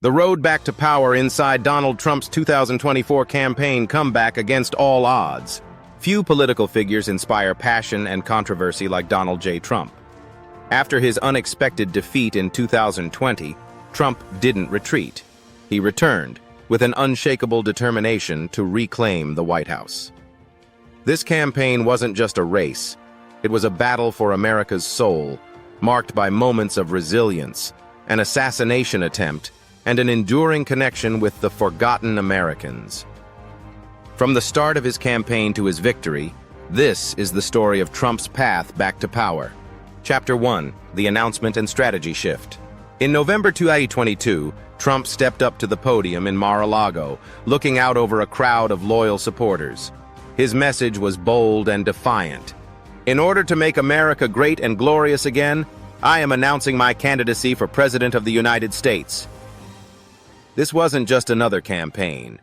The road back to power inside Donald Trump's 2024 campaign comeback against all odds. Few political figures inspire passion and controversy like Donald J. Trump. After his unexpected defeat in 2020, Trump didn't retreat. He returned with an unshakable determination to reclaim the White House. This campaign wasn't just a race. It was a battle for America's soul, marked by moments of resilience, an assassination attempt, and an enduring connection with the forgotten Americans. From the start of his campaign to his victory, this is the story of Trump's path back to power. Chapter 1: The Announcement and Strategy Shift. In November 2022, Trump stepped up to the podium in Mar-a-Lago, looking out over a crowd of loyal supporters. His message was bold and defiant. "In order to make America great and glorious again, I am announcing my candidacy for President of the United States." This wasn't just another campaign.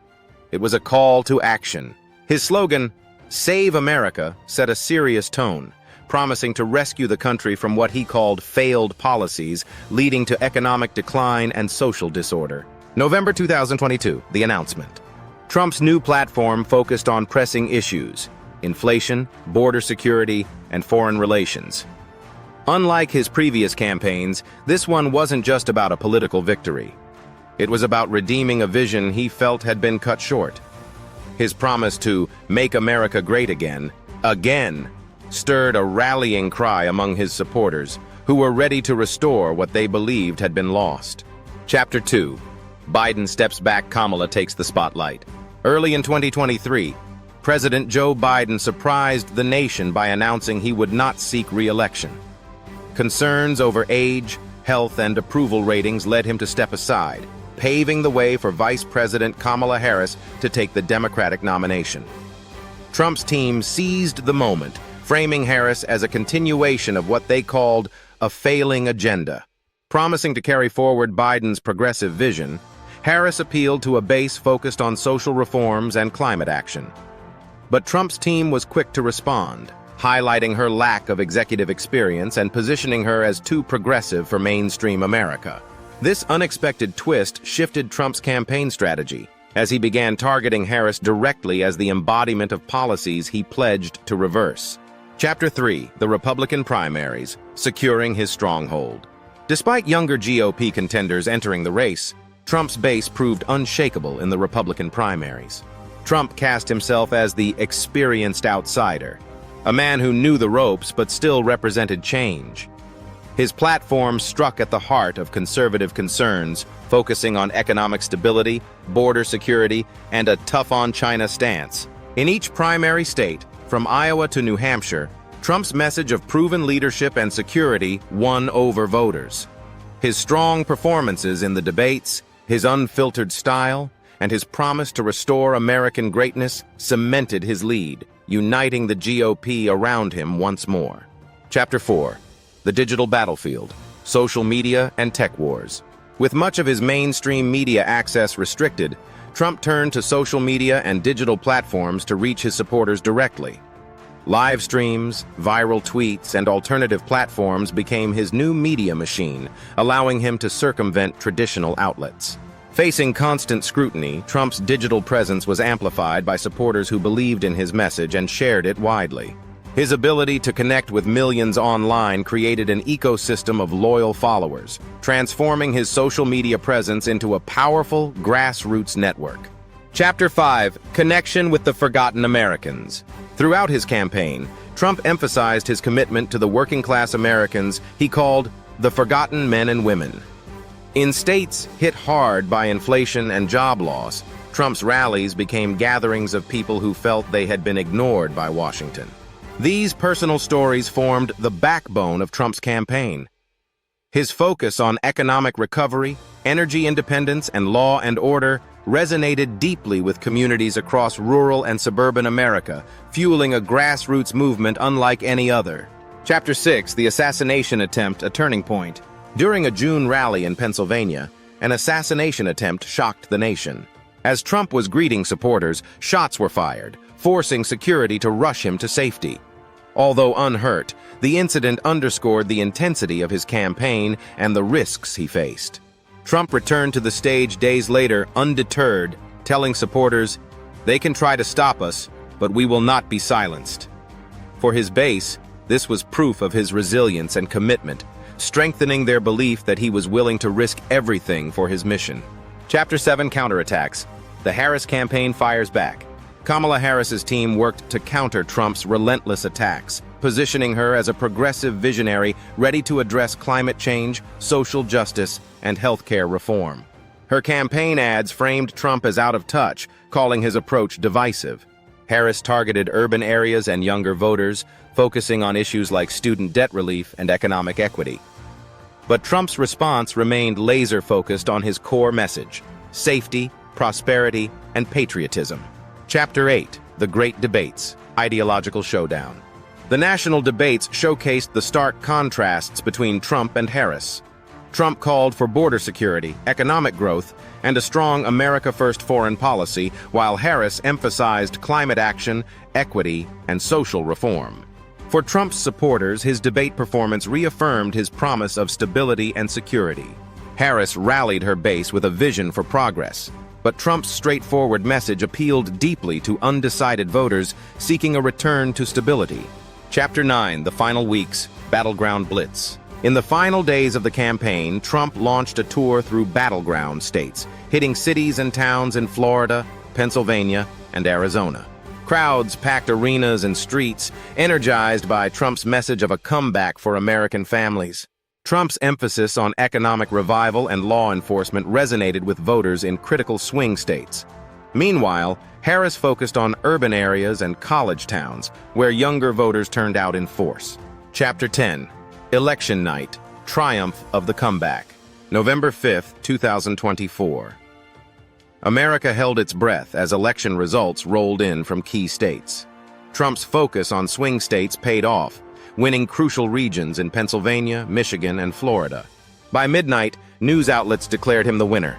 It was a call to action. His slogan, "Save America," set a serious tone, promising to rescue the country from what he called failed policies, leading to economic decline and social disorder. November 2022, the announcement. Trump's new platform focused on pressing issues: inflation, border security, and foreign relations. Unlike his previous campaigns, this one wasn't just about a political victory. It was about redeeming a vision he felt had been cut short. His promise to make America great again, stirred a rallying cry among his supporters, who were ready to restore what they believed had been lost. Chapter 2: Biden steps back, Kamala takes the spotlight. Early in 2023, President Joe Biden surprised the nation by announcing he would not seek re-election. Concerns over age, health, and approval ratings led him to step aside, paving the way for Vice President Kamala Harris to take the Democratic nomination. Trump's team seized the moment, framing Harris as a continuation of what they called a failing agenda. Promising to carry forward Biden's progressive vision, Harris appealed to a base focused on social reforms and climate action. But Trump's team was quick to respond, highlighting her lack of executive experience and positioning her as too progressive for mainstream America. This unexpected twist shifted Trump's campaign strategy, as he began targeting Harris directly as the embodiment of policies he pledged to reverse. Chapter 3: The Republican Primaries, Securing His Stronghold. Despite younger GOP contenders entering the race, Trump's base proved unshakable in the Republican primaries. Trump cast himself as the experienced outsider, a man who knew the ropes but still represented change. His platform struck at the heart of conservative concerns, focusing on economic stability, border security, and a tough-on-China stance. In each primary state, from Iowa to New Hampshire, Trump's message of proven leadership and security won over voters. His strong performances in the debates, his unfiltered style, and his promise to restore American greatness cemented his lead, uniting the GOP around him once more. Chapter 4: The Digital Battlefield, Social Media and Tech Wars. With much of his mainstream media access restricted, Trump turned to social media and digital platforms to reach his supporters directly. Live streams, viral tweets, and alternative platforms became his new media machine, allowing him to circumvent traditional outlets. Facing constant scrutiny, Trump's digital presence was amplified by supporters who believed in his message and shared it widely. His ability to connect with millions online created an ecosystem of loyal followers, transforming his social media presence into a powerful grassroots network. Chapter 5: Connection with the Forgotten Americans. Throughout his campaign, Trump emphasized his commitment to the working-class Americans he called the forgotten men and women. In states hit hard by inflation and job loss, Trump's rallies became gatherings of people who felt they had been ignored by Washington. These personal stories formed the backbone of Trump's campaign. His focus on economic recovery, energy independence, and law and order resonated deeply with communities across rural and suburban America, fueling a grassroots movement unlike any other. Chapter 6: The Assassination Attempt, a Turning Point. During a June rally in Pennsylvania, an assassination attempt shocked the nation. As Trump was greeting supporters, shots were fired, forcing security to rush him to safety. Although unhurt, the incident underscored the intensity of his campaign and the risks he faced. Trump returned to the stage days later, undeterred, telling supporters, "They can try to stop us, but we will not be silenced." For his base, this was proof of his resilience and commitment, strengthening their belief that he was willing to risk everything for his mission. Chapter 7 Counterattacks. The Harris campaign fires back. Kamala Harris's team worked to counter Trump's relentless attacks, positioning her as a progressive visionary ready to address climate change, social justice, and healthcare reform. Her campaign ads framed Trump as out of touch, calling his approach divisive. Harris targeted urban areas and younger voters, focusing on issues like student debt relief and economic equity. But Trump's response remained laser-focused on his core message: safety, prosperity, and patriotism. Chapter 8. The Great Debates. Ideological Showdown. The national debates showcased the stark contrasts between Trump and Harris. Trump called for border security, economic growth, and a strong America First foreign policy, while Harris emphasized climate action, equity, and social reform. For Trump's supporters, his debate performance reaffirmed his promise of stability and security. Harris rallied her base with a vision for progress, but Trump's straightforward message appealed deeply to undecided voters seeking a return to stability. Chapter 9. The Final Weeks. Battleground Blitz. In the final days of the campaign, Trump launched a tour through battleground states, hitting cities and towns in Florida, Pennsylvania, and Arizona. Crowds packed arenas and streets, energized by Trump's message of a comeback for American families. Trump's emphasis on economic revival and law enforcement resonated with voters in critical swing states. Meanwhile, Harris focused on urban areas and college towns, where younger voters turned out in force. Chapter 10. Election Night. Triumph of the Comeback. November 5, 2024. America held its breath as election results rolled in from key states. Trump's focus on swing states paid off, winning crucial regions in Pennsylvania, Michigan, and Florida. By midnight, news outlets declared him the winner.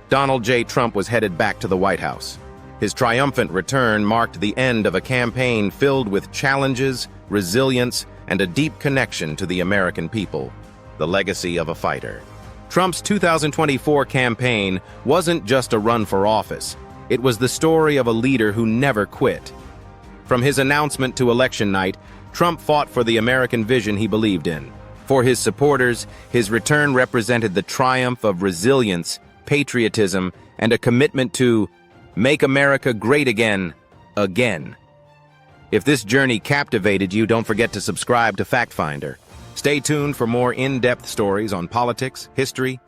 Donald J. Trump was headed back to the White House. His triumphant return marked the end of a campaign filled with challenges, resilience, and a deep connection to the American people, the legacy of a fighter. Trump's 2024 campaign wasn't just a run for office. It was the story of a leader who never quit. From his announcement to election night, Trump fought for the American vision he believed in. For his supporters, his return represented the triumph of resilience, patriotism, and a commitment to make America great again, again. If this journey captivated you, don't forget to subscribe to Fact Finder. Stay tuned for more in-depth stories on politics, history,